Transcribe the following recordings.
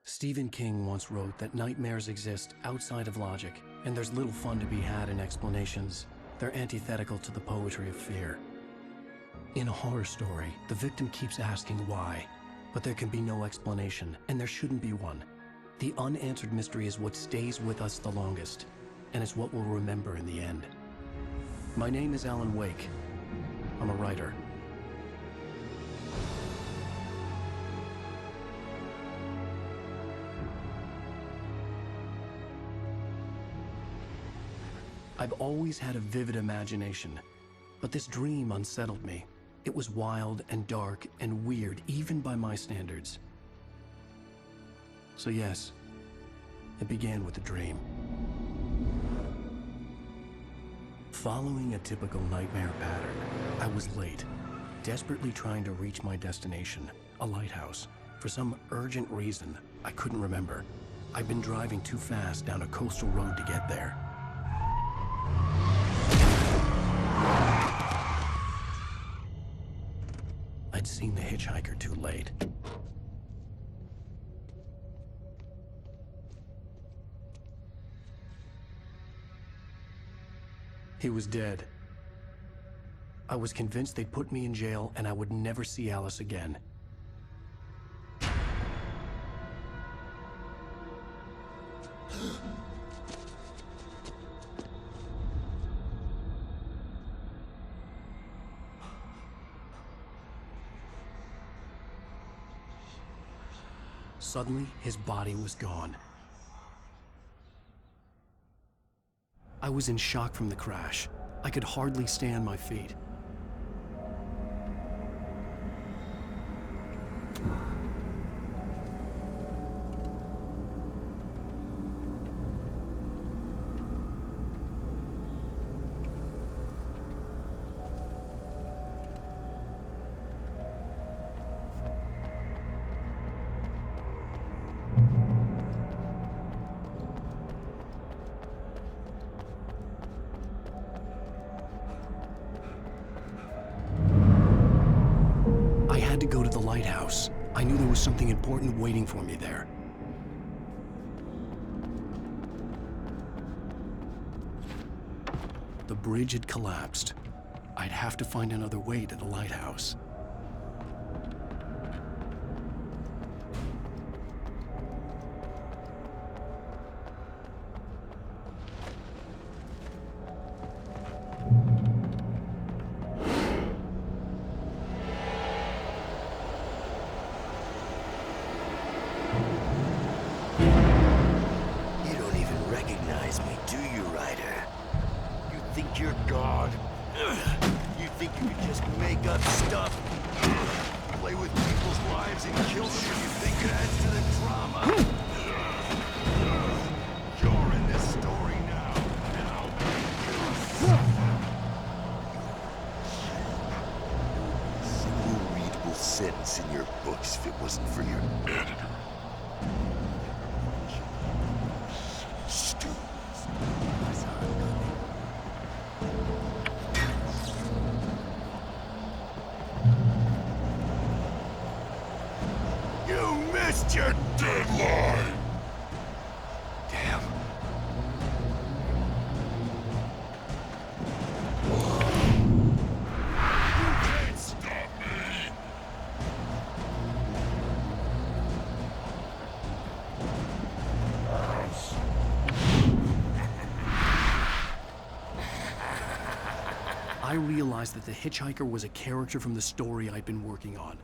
Stephen King once wrote that nightmares exist outside of logic, and there's little fun to be had in explanations. They're antithetical to the poetry of fear. In a horror story, the victim keeps asking why, but there can be no explanation, and there shouldn't be one. The unanswered mystery is what stays with us the longest, and it's what we'll remember in the end. My name is Alan Wake. I'm a writer. I've always had a vivid imagination, but this dream unsettled me. It was wild and dark and weird, even by my standards. So yes, it began with a dream. Following a typical nightmare pattern, I was late, desperately trying to reach my destination, a lighthouse. For some urgent reason, I couldn't remember. I'd been driving too fast down a coastal road to get there. I'd seen the hitchhiker too late. He was dead. I was convinced they'd put me in jail and I would never see Alice again. Suddenly, his body was gone. I was in shock from the crash. I could hardly stay on my feet. To go to the lighthouse. I knew there was something important waiting for me there. The bridge had collapsed. I'd have to find another way to the lighthouse. You're God. You think you can just make up stuff? Play with people's lives and kill them when you think it adds to the drama? You're in this story now, and I'll make you suffer. Single readable sentence in your books if it wasn't for your editor. Stupid. Missed your deadline! Damn. You can't stop me! I realized that the hitchhiker was a character from the story I'd been working on.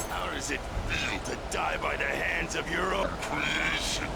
How does it feel to die by the hands of your own creation?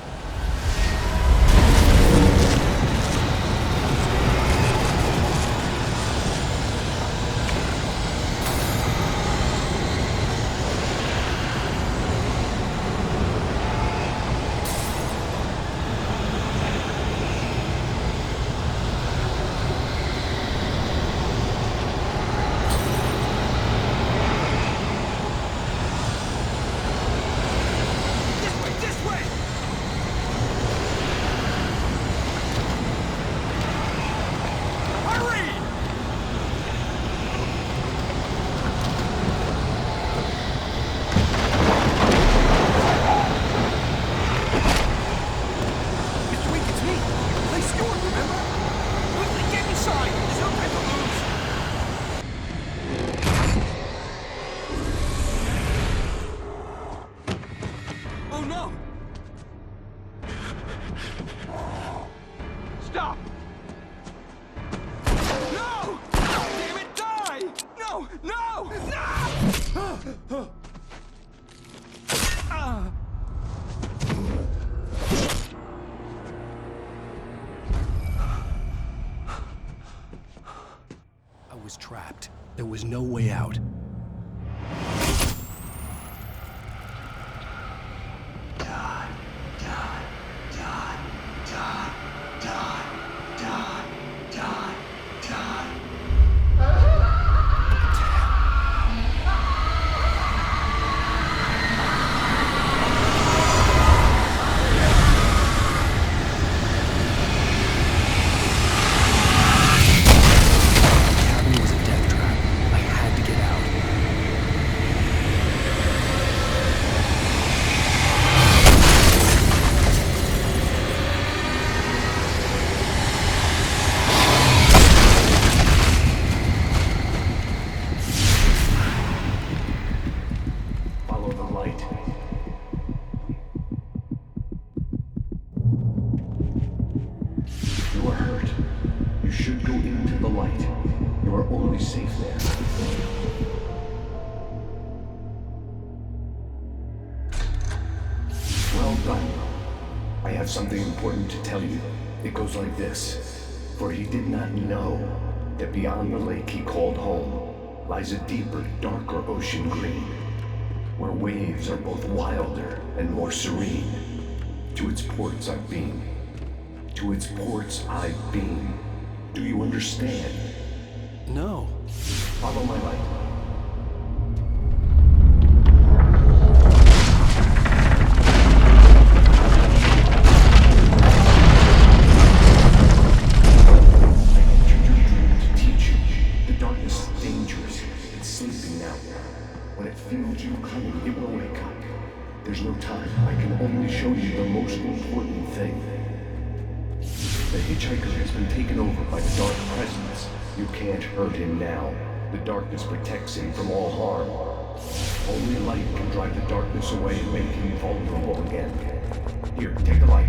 was trapped. There was no way out. Something important to tell you. It goes like this. For he did not know that beyond the lake he called home lies a deeper, darker ocean green, where waves are both wilder and more serene. To its ports I've been. To its ports I've been. Do you understand? No. Follow my light. There's no time. I can only show you the most important thing. The hitchhiker has been taken over by the dark presence. You can't hurt him now. The darkness protects him from all harm. Only light can drive the darkness away and make him vulnerable again. Here, take the light.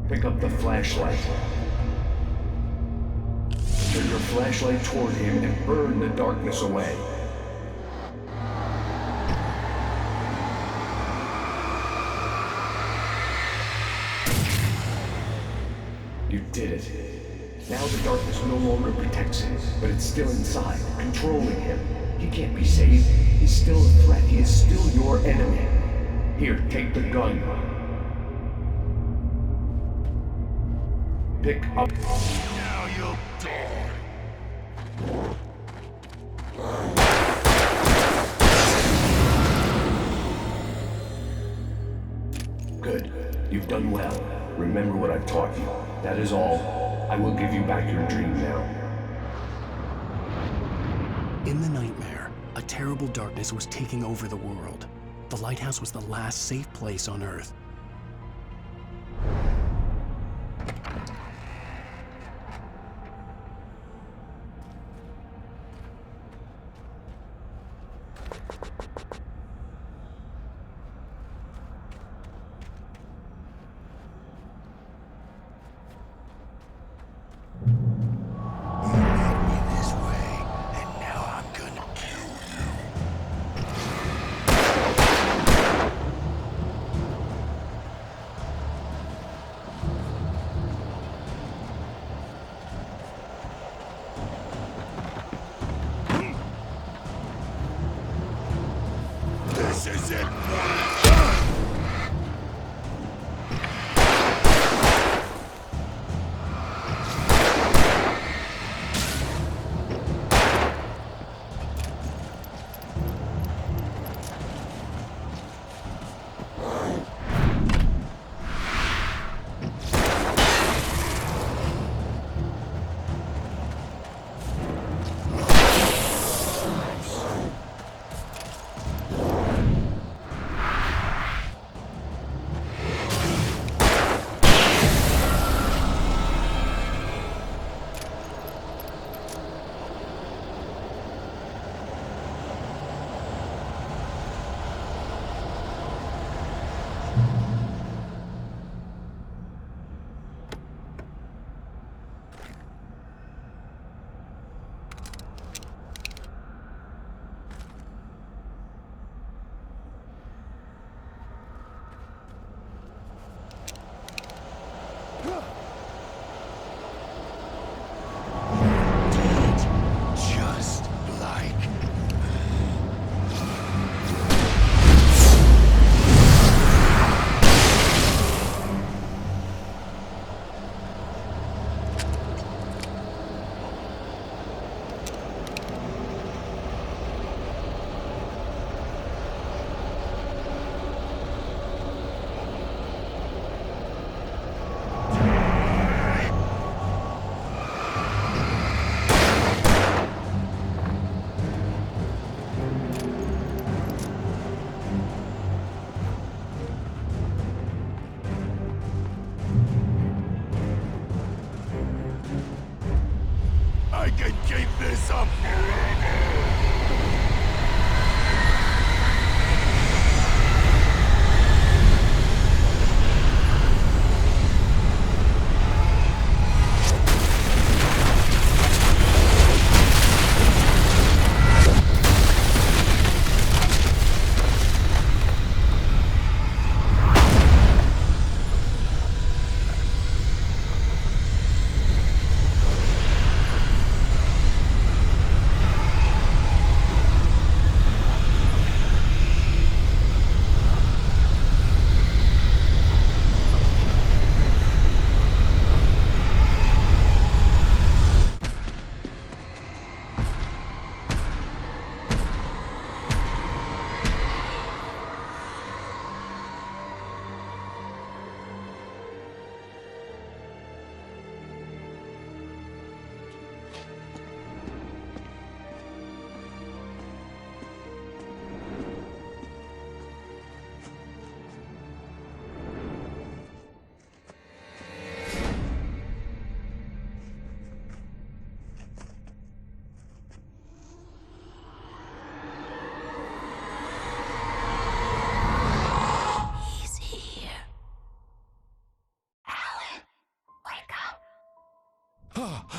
Pick up the flashlight. Turn your flashlight toward him and burn the darkness away. You did it. Now the darkness no longer protects him, but it's still inside, controlling him. He can't be saved. He's still a threat. He is still your enemy. Here, take the gun. Pick up. Now you'll die. Good. You've done well. Remember what I've taught you. That is all. I will give you back your dream now. In the nightmare, a terrible darkness was taking over the world. The lighthouse was the last safe place on Earth.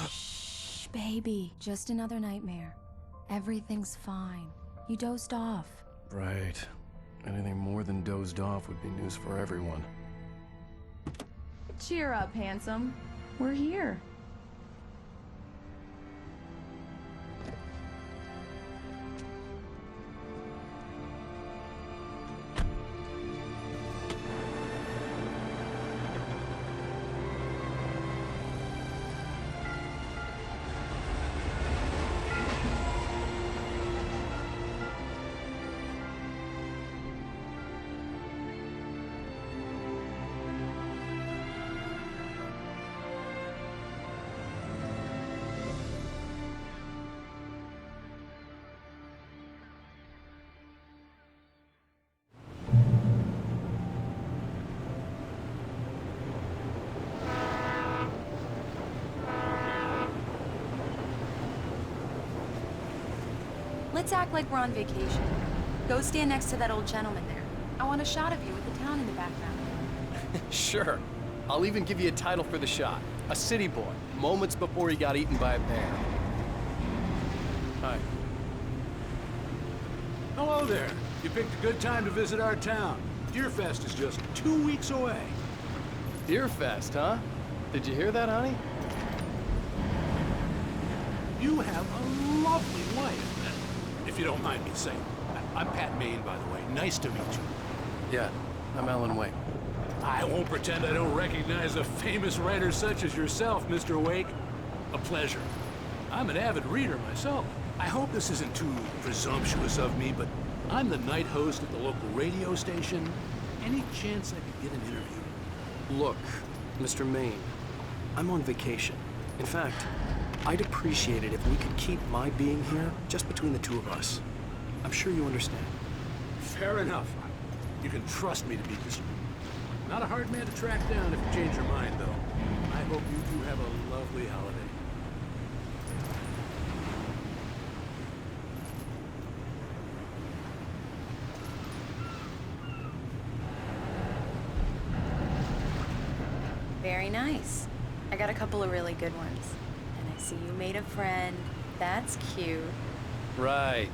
Shh, baby. Just another nightmare. Everything's fine. You dozed off. Right. Anything more than dozed off would be news for everyone. Cheer up, handsome. We're here. Let's act like we're on vacation. Go stand next to that old gentleman there. I want a shot of you with the town in the background. Sure. I'll even give you a title for the shot. A city boy, moments before he got eaten by a bear. Hi. Hello there. You picked a good time to visit our town. Deerfest is just 2 weeks away. Deerfest, huh? Did you hear that, honey? You have a lovely wife, if you don't mind me saying. I'm Pat Maine, by the way. Nice to meet you. Yeah, I'm Alan Wake. I won't pretend I don't recognize a famous writer such as yourself, Mr. Wake. A pleasure. I'm an avid reader myself. I hope this isn't too presumptuous of me, but I'm the night host at the local radio station. Any chance I could get an interview? Look, Mr. Maine, I'm on vacation. In fact, I'd appreciate it if we could keep my being here just between the two of us. I'm sure you understand. Fair enough. You can trust me to be discreet. Not a hard man to track down if you change your mind, though. I hope you two have a lovely holiday. Very nice. I got a couple of really good ones. And I see you made a friend. That's cute. Right.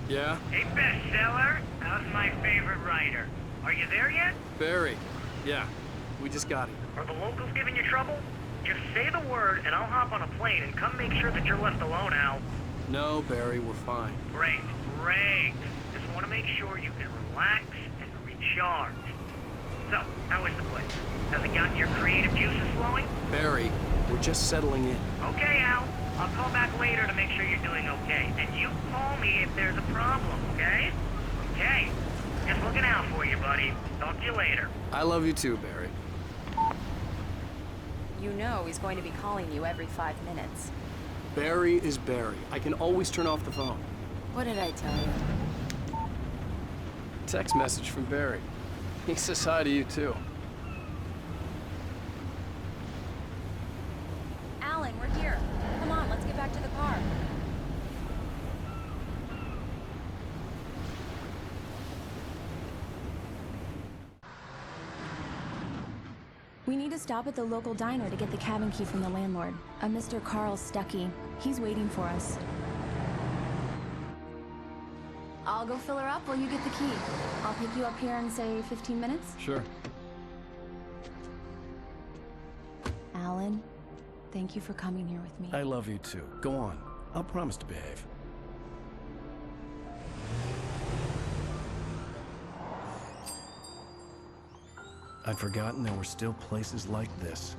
Yeah? Hey, bestseller, how's my favorite writer? Are you there yet? Barry. Yeah. We just got here. Are the locals giving you trouble? Just say the word and I'll hop on a plane and come make sure that you're left alone, Al. No, Barry, we're fine. Great, great. Just want to make sure you can relax and recharge. So, how is the place? Has it gotten your creative juices flowing? Barry, we're just settling in. Okay, Al. I'll call back later to make sure you're doing okay. And you call me if there's a problem, okay? Okay. Just looking out for you, buddy. Talk to you later. I love you too, Barry. You know he's going to be calling you every 5 minutes. Barry is Barry. I can always turn off the phone. What did I tell you? Text message from Barry. He says hi to you too. Alan, we're here. Come on, let's get back to the car. We need to stop at the local diner to get the cabin key from the landlord, a Mr. Carl Stuckey. He's waiting for us. I'll go fill her up while you get the key. I'll pick you up here in, say, 15 minutes? Sure. Alan, thank you for coming here with me. I love you too. Go on. I'll promise to behave. I'd forgotten there were still places like this.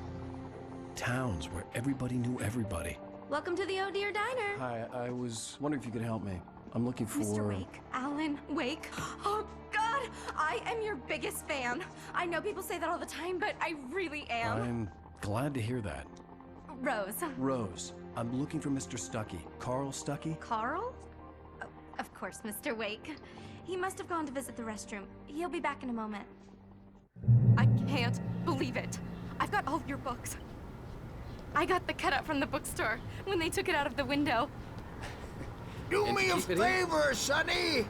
Towns where everybody knew everybody. Welcome to the Oh Dear Diner. Hi, I was wondering if you could help me. I'm looking for... Mr. Wake. Alan Wake. Oh, God! I am your biggest fan. I know people say that all the time, but I really am. I'm glad to hear that. Rose. Rose, I'm looking for Mr. Stuckey. Carl Stuckey? Carl? Oh, of course, Mr. Wake. He must have gone to visit the restroom. He'll be back in a moment. I can't believe it. I've got all your books. I got the cutout from the bookstore when they took it out of the window. Do me a favor, Sonny.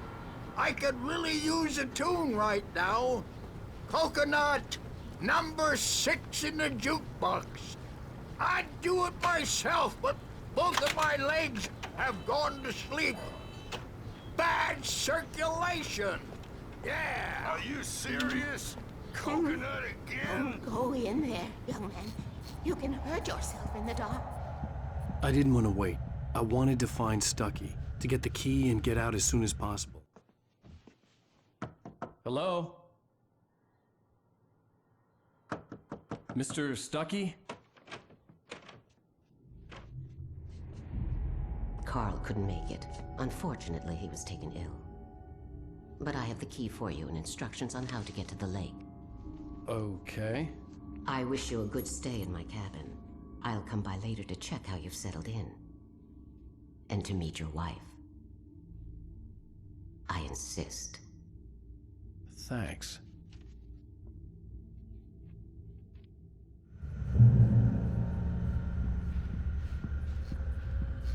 I could really use a tune right now. Coconut, Number 6 in the jukebox. I'd do it myself, but both of my legs have gone to sleep. Bad circulation. Yeah. Are you serious? Coconut again? Go in there, young man. You can hurt yourself in the dark. I didn't want to wait. I wanted to find Stucky, to get the key and get out as soon as possible. Hello? Mr. Stucky? Carl couldn't make it. Unfortunately, he was taken ill. But I have the key for you and instructions on how to get to the lake. Okay. I wish you a good stay in my cabin. I'll come by later to check how you've settled in. And to meet your wife. I insist. Thanks.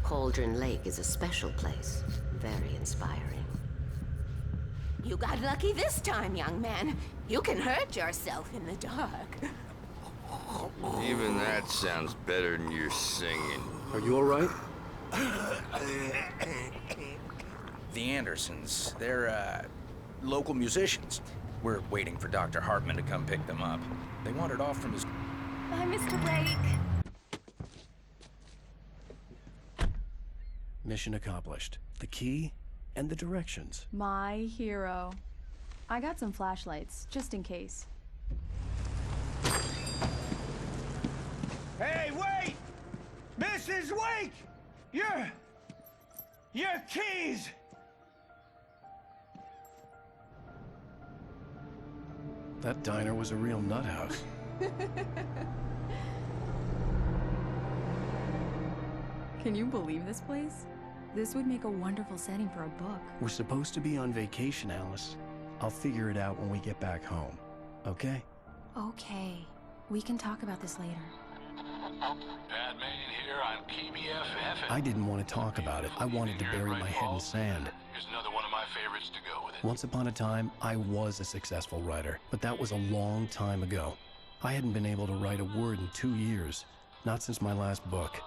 Cauldron Lake is a special place. Very inspiring. You got lucky this time, young man. You can hurt yourself in the dark. Even that sounds better than your singing. Are you all right? The Andersons, they're, local musicians. We're waiting for Dr. Hartman to come pick them up. They wandered off from his... Bye, Mr. Wake. Mission accomplished. The key and the directions. My hero. I got some flashlights, just in case. Hey, wait! Mrs. Wake! Your keys! That diner was a real nut house. Can you believe this place? This would make a wonderful setting for a book. We're supposed to be on vacation, Alice. I'll figure it out when we get back home. Okay? Okay. We can talk about this later. Batman here on KBFF. I didn't want to talk about it. I wanted to bury my head in sand. Here's another one of my favorites to go with it. Once upon a time, I was a successful writer, but that was a long time ago. I hadn't been able to write a word in 2 years. Not since my last book.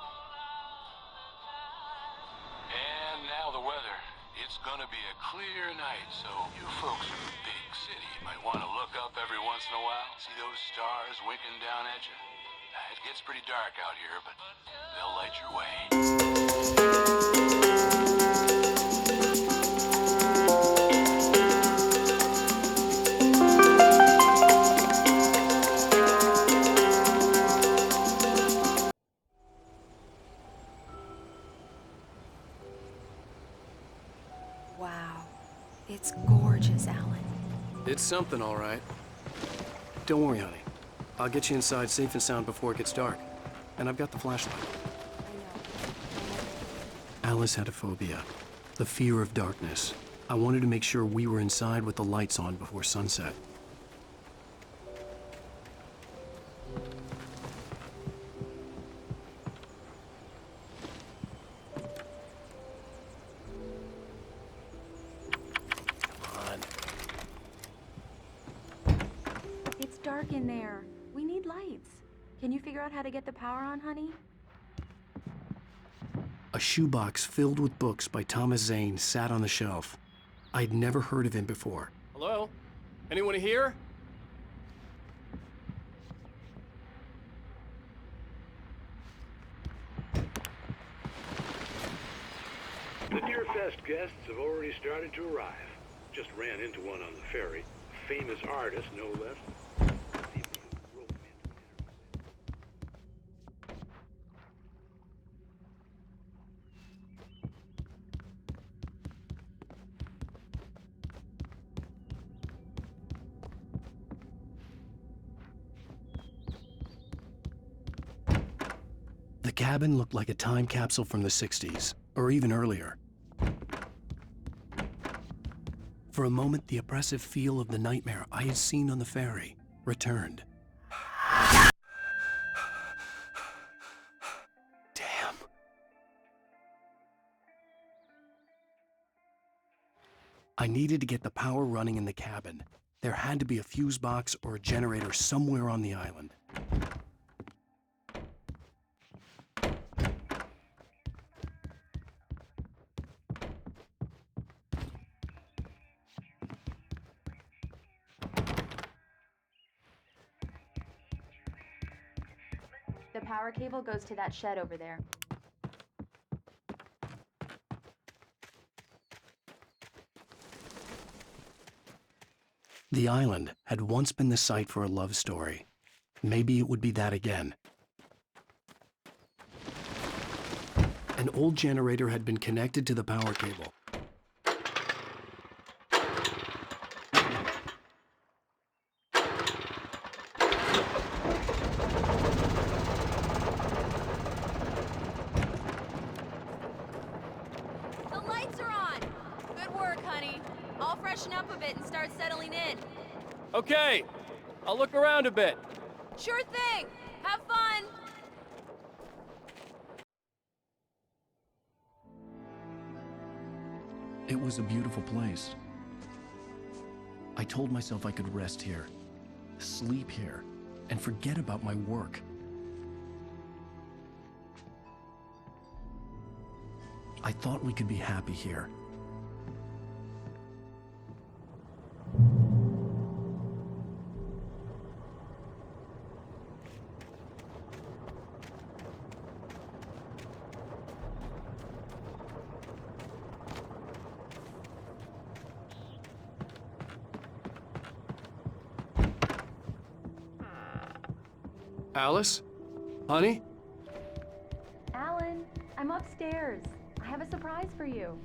And now the weather. It's gonna be a clear night, so you folks in the big city might want to look up every once in a while. See those stars winking down at you? It gets pretty dark out here, but they'll light your way. Wow. It's gorgeous, Alan. It's something, all right. Don't worry, honey. I'll get you inside safe and sound before it gets dark. And I've got the flashlight. Alice had a phobia. The fear of darkness. I wanted to make sure we were inside with the lights on before sunset. It's dark in there. We need lights. Can you figure out how to get the power on, honey? A shoebox filled with books by Thomas Zane sat on the shelf. I'd never heard of him before. Hello? Anyone here? The Deerfest guests have already started to arrive. Just ran into one on the ferry. A famous artist, no less. The cabin looked like a time capsule from the 60s, or even earlier. For a moment, the oppressive feel of the nightmare I had seen on the ferry returned. Damn. I needed to get the power running in the cabin. There had to be a fuse box or a generator somewhere on the island. The power cable goes to that shed over there. The island had once been the site for a love story. Maybe it would be that again. An old generator had been connected to the power cable. The lights are on! Good work, honey. I'll freshen up a bit and start settling in. Okay, I'll look around a bit. Sure thing! Have fun! It was a beautiful place. I told myself I could rest here, sleep here, and forget about my work. I thought we could be happy here. Alice? Honey? Alan, I'm upstairs. I have a surprise for you.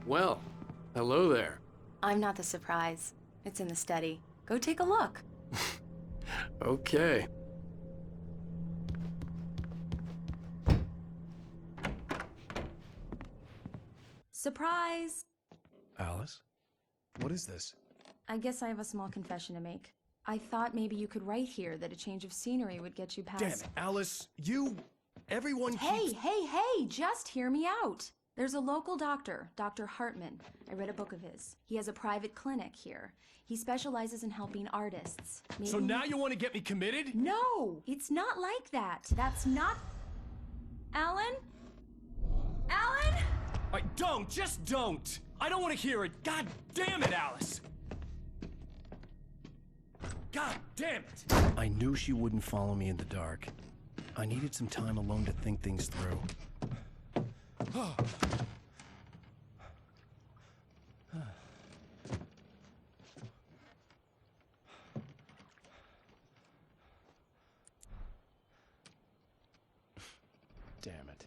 Well, hello there. I'm not the surprise. It's in the study. Go take a look. Okay. Surprise! Alice? What is this? I guess I have a small confession to make. I thought maybe you could write here that a change of scenery would get you past— Damn it, Alice, everyone Hey, just hear me out. There's a local doctor, Dr. Hartman. I read a book of his. He has a private clinic here. He specializes in helping artists. Maybe... So now you want to get me committed? No, it's not like that. That's not... Alan? Alan? Just don't! I don't want to hear it. God damn it, Alice! God damn it! I knew she wouldn't follow me in the dark. I needed some time alone to think things through. Damn it.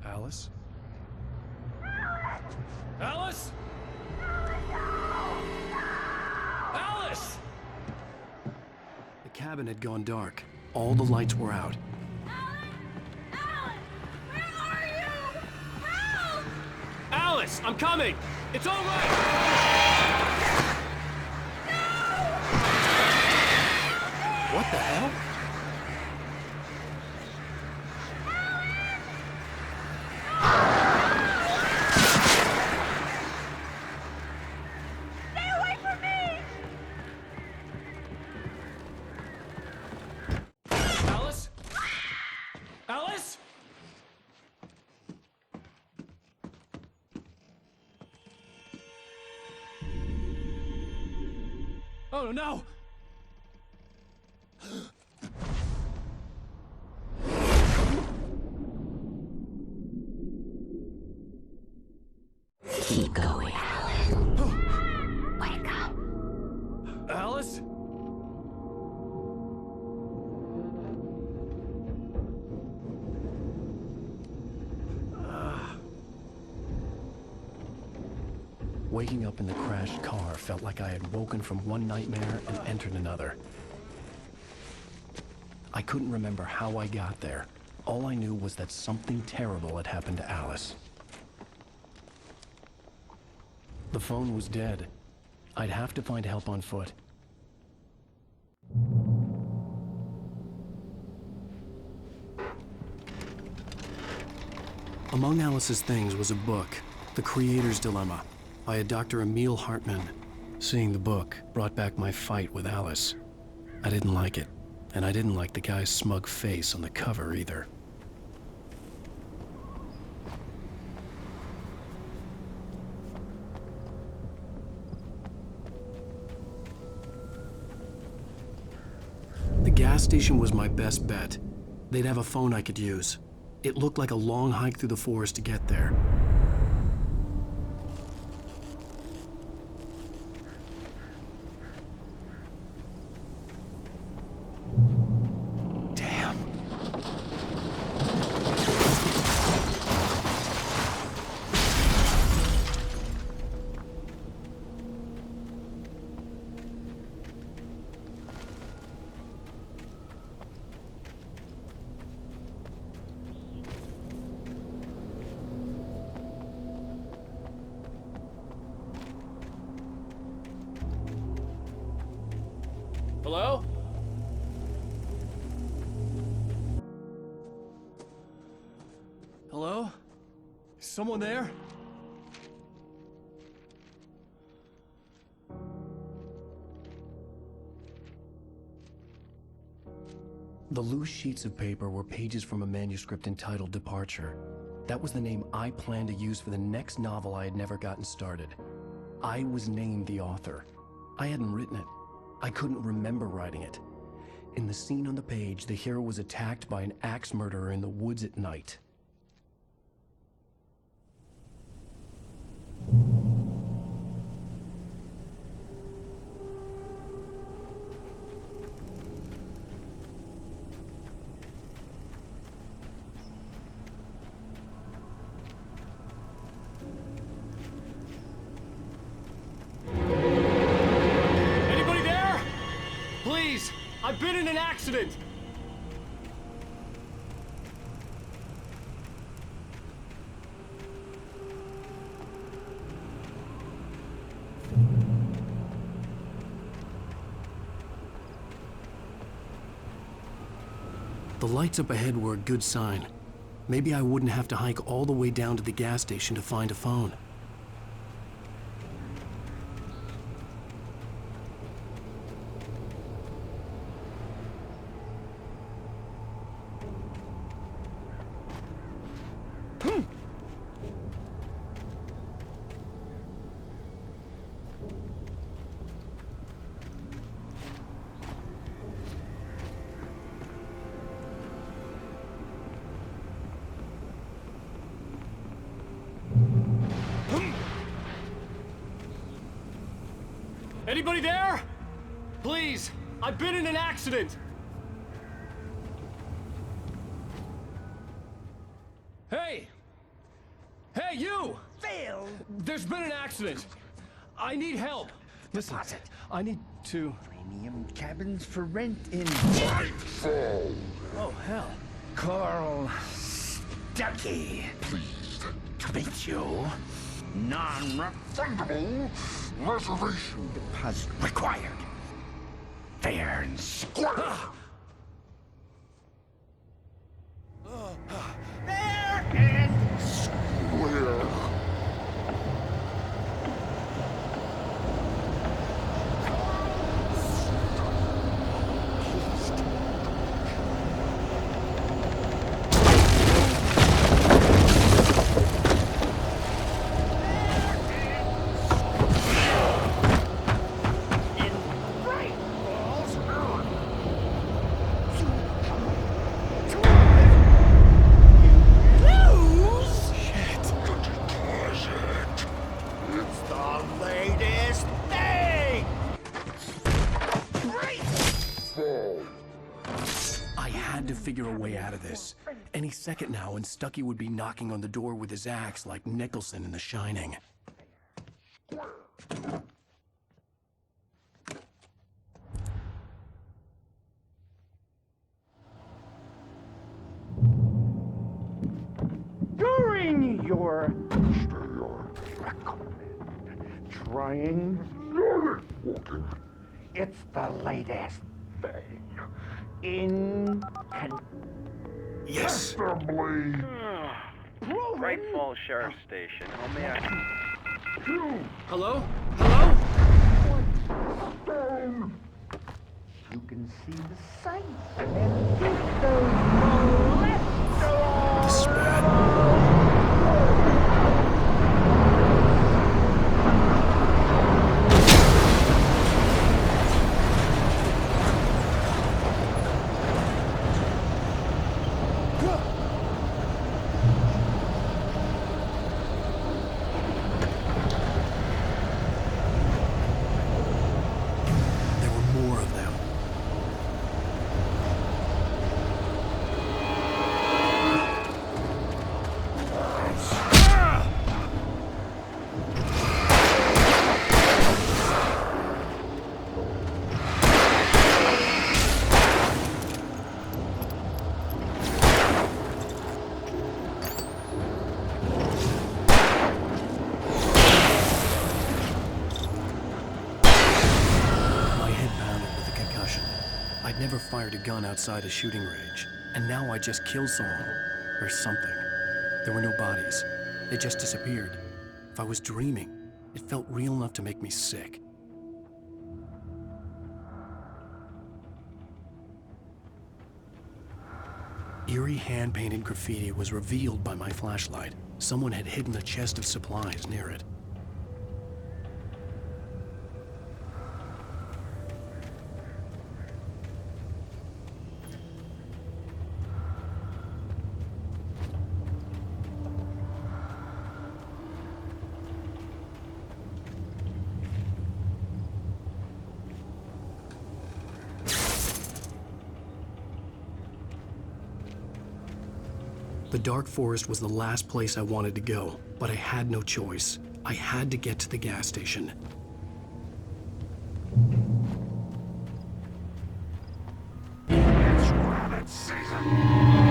Alice? Alice? Alice! The cabin had gone dark. All the lights were out. Alice, I'm coming! It's all right! What the hell? Stay away from me! Alice? Alice? Oh no! Keep going, Alan. Wake up. Alice? Waking up in the crashed car felt like I had woken from one nightmare and entered another. I couldn't remember how I got there. All I knew was that something terrible had happened to Alice. The phone was dead. I'd have to find help on foot. Among Alice's things was a book, The Creator's Dilemma, by a Dr. Emil Hartman. Seeing the book brought back my fight with Alice. I didn't like it, and I didn't like the guy's smug face on the cover either. The gas station was my best bet. They'd have a phone I could use. It looked like a long hike through the forest to get there. Hello? Hello? Is someone there? The loose sheets of paper were pages from a manuscript entitled Departure. That was the name I planned to use for the next novel I had never gotten started. I was named the author. I hadn't written it. I couldn't remember writing it. In the scene on the page, the hero was attacked by an axe murderer in the woods at night. Anybody there? Please, I've been in an accident. The lights up ahead were a good sign. Maybe I wouldn't have to hike all the way down to the gas station to find a phone. Anybody there? Please, I've been in an accident. Hey! Hey, you! Phil! There's been an accident. I need help. Listen, I need to... Premium cabins for rent in... Nightfall! Oh, hell. Carl Stuckey. Pleased To meet you. Non-refundable reservation deposit required. Fair and square. Fair and square. Figure a way out of this. Any second now, and Stuckey would be knocking on the door with his axe like Nicholson in The Shining. During your trying, it's the latest thing in Yes. Assembly. Great Falls Sheriff's Station. How may I... Hello? Hello? You can see the sights and keep those molesters. This is bad. There were more of them. My head pounded with a concussion. I'd never fired a gun outside a shooting range, and now I just killed someone. Or something. There were no bodies. They just disappeared. If I was dreaming, it felt real enough to make me sick. Eerie hand-painted graffiti was revealed by my flashlight. Someone had hidden a chest of supplies near it. The dark forest was the last place I wanted to go, but I had no choice. I had to get to the gas station. It's rabbit season.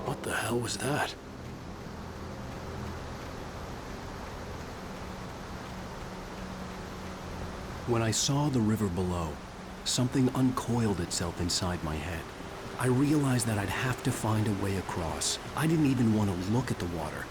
What the hell was that? When I saw the river below, something uncoiled itself inside my head. I realized that I'd have to find a way across. I didn't even want to look at the water.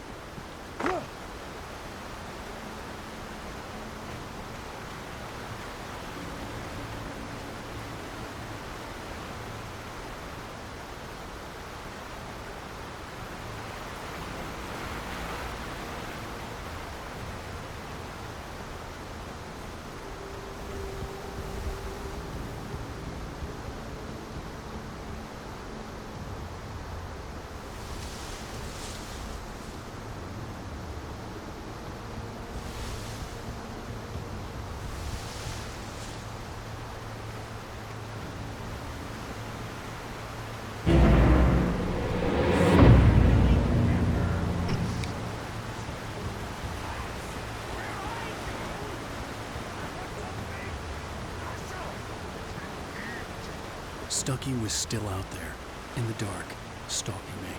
Stucky was still out there, in the dark, stalking me.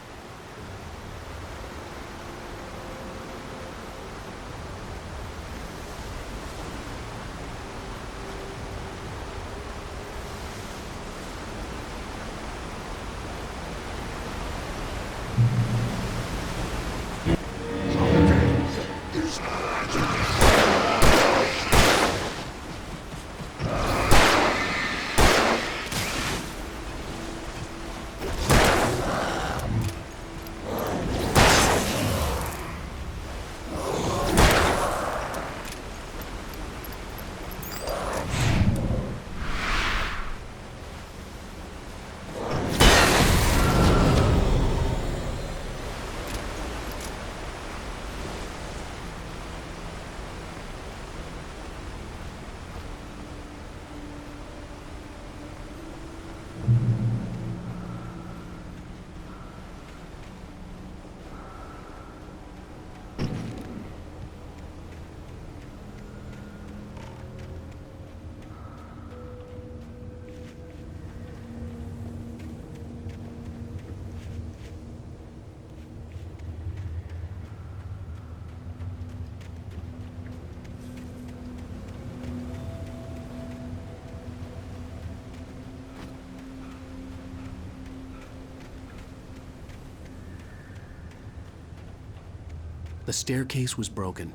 The staircase was broken.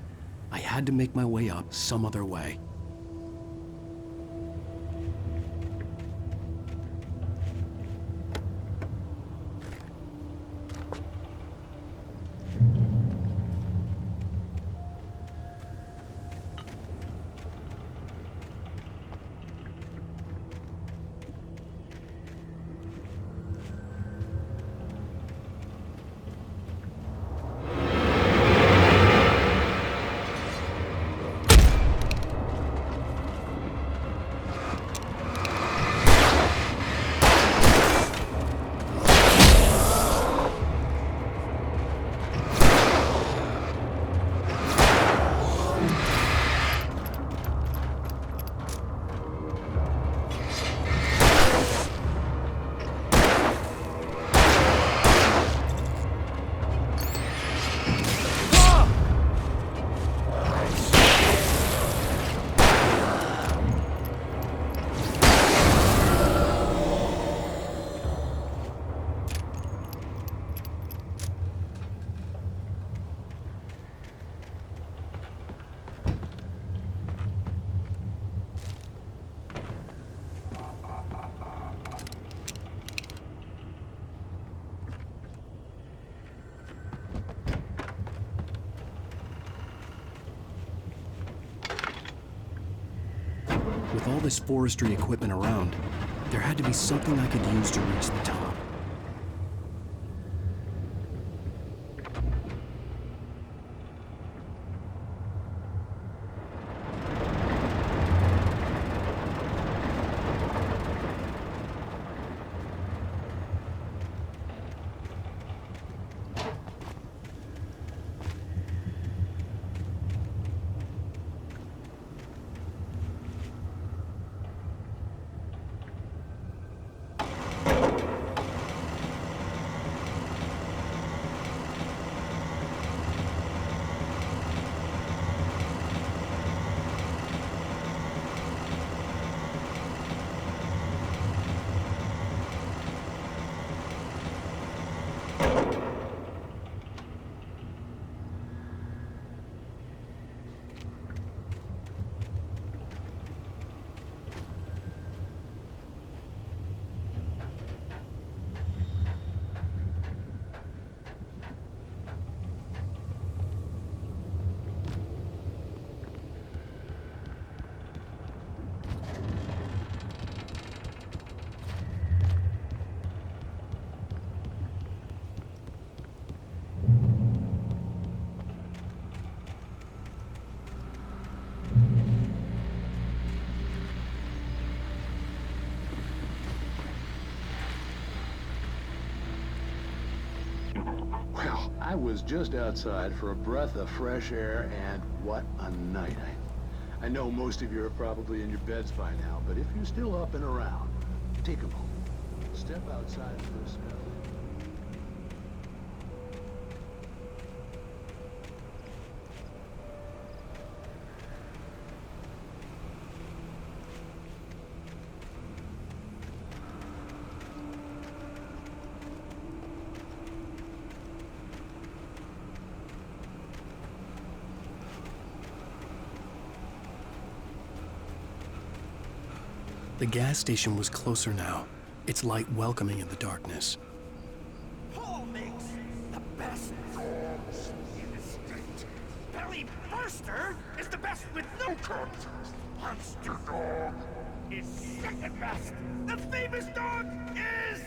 I had to make my way up some other way. With all this forestry equipment around, there had to be something I could use to reach the top. Well, I was just outside for a breath of fresh air, and what a night. I know most of you are probably in your beds by now, but if you're still up and around, take a moment. Step outside for a spell. The gas station was closer now, its light welcoming in the darkness. Paul makes the best dogs in the state. Belly Burster is the best with no contest. Monster Dog is second best. The famous dog is...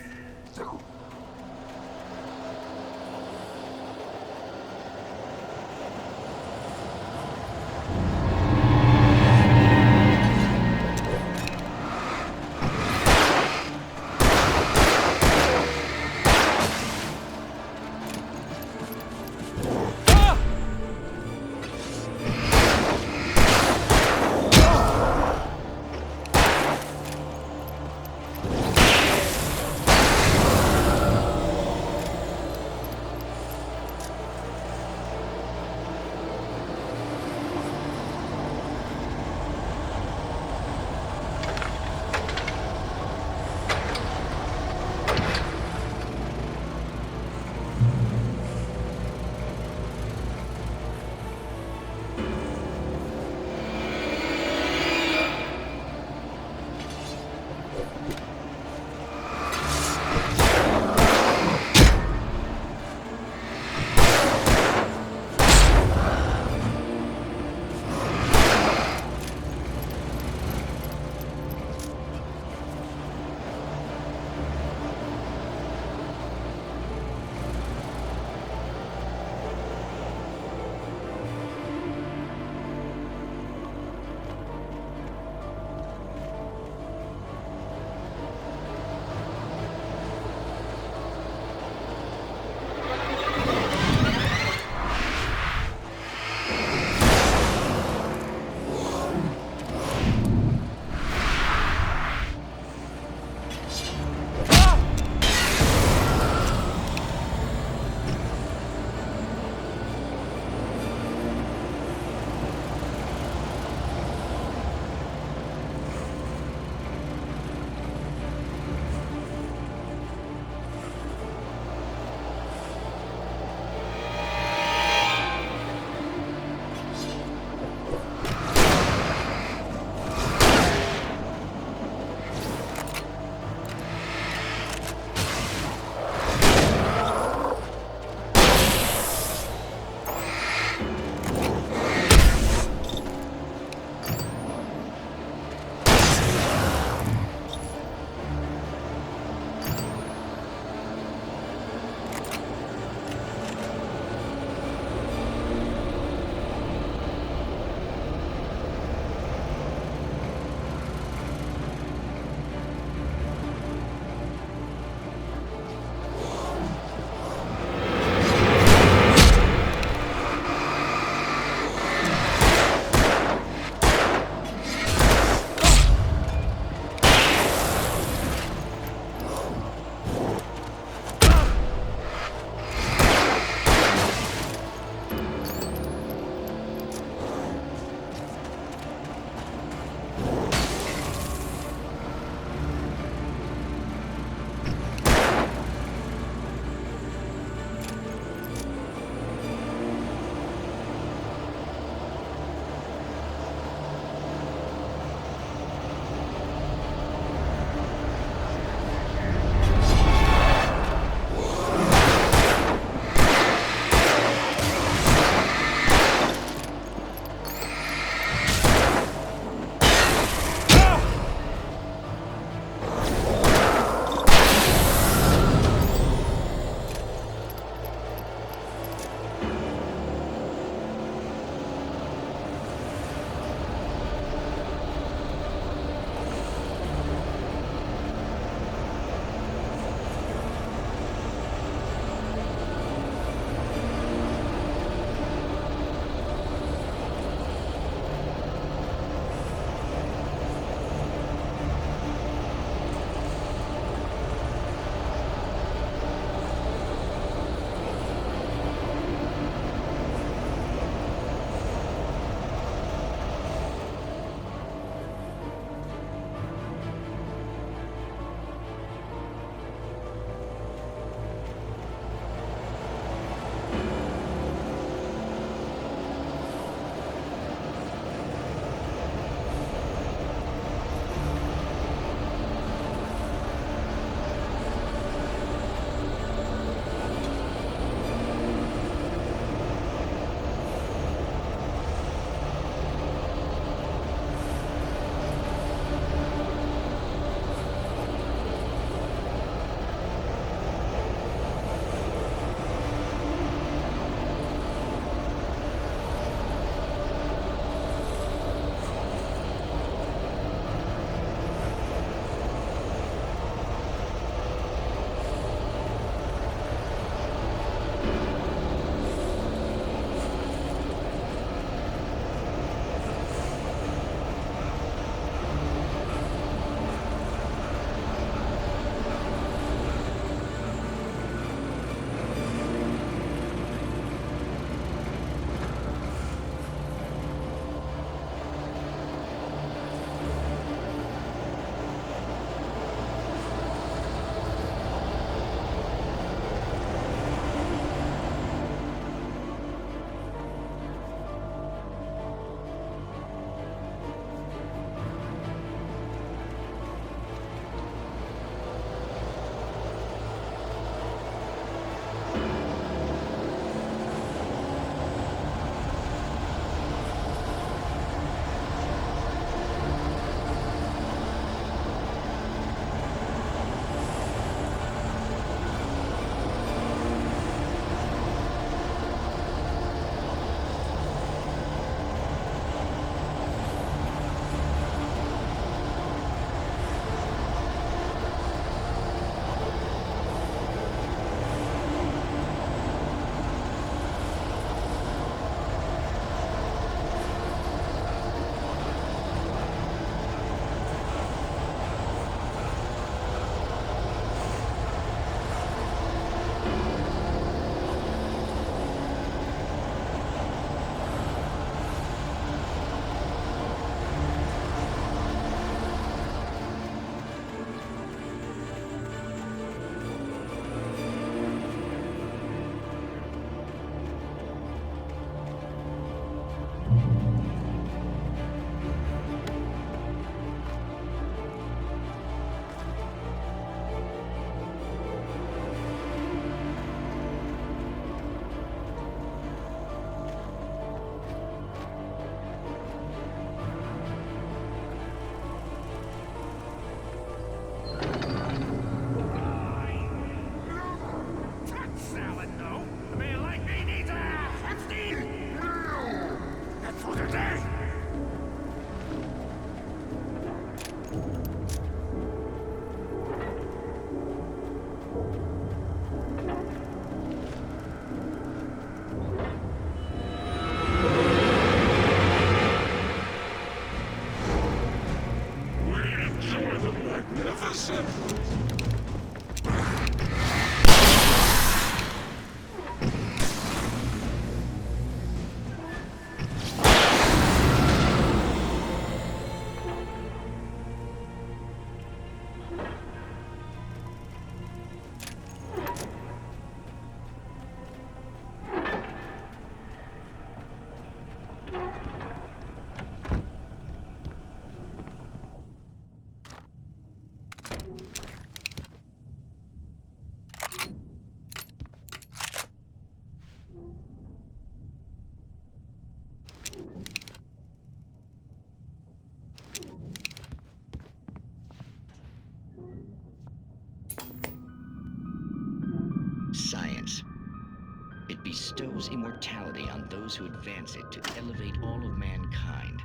It bestows immortality on those who advance it to elevate all of mankind.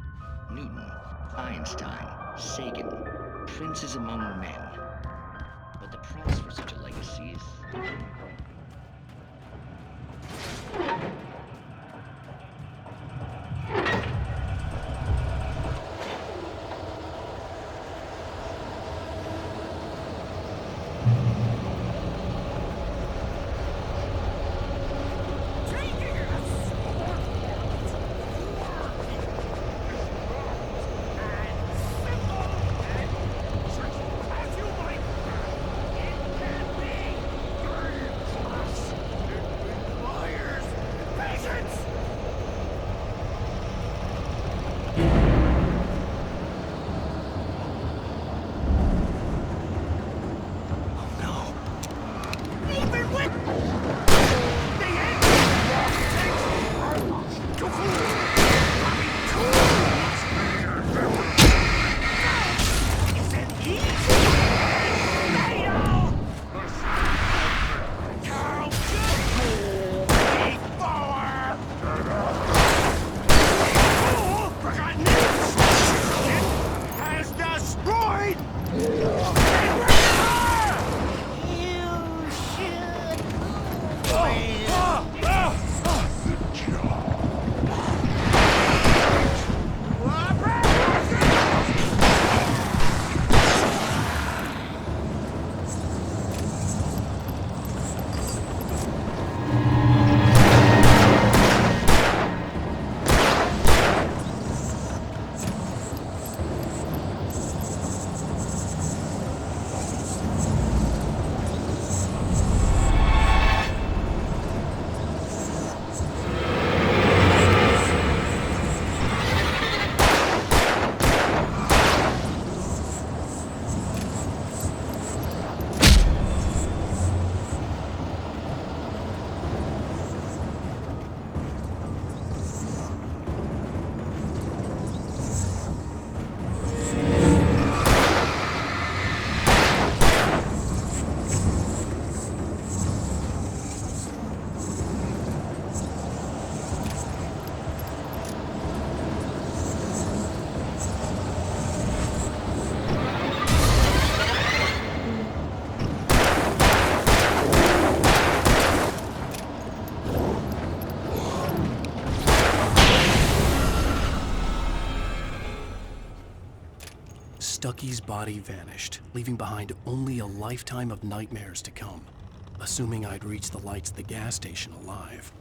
Newton, Einstein, Sagan, princes among men. But the price for such a legacy is... Stucky's body vanished, leaving behind only a lifetime of nightmares to come. Assuming I'd reach the lights at the gas station alive.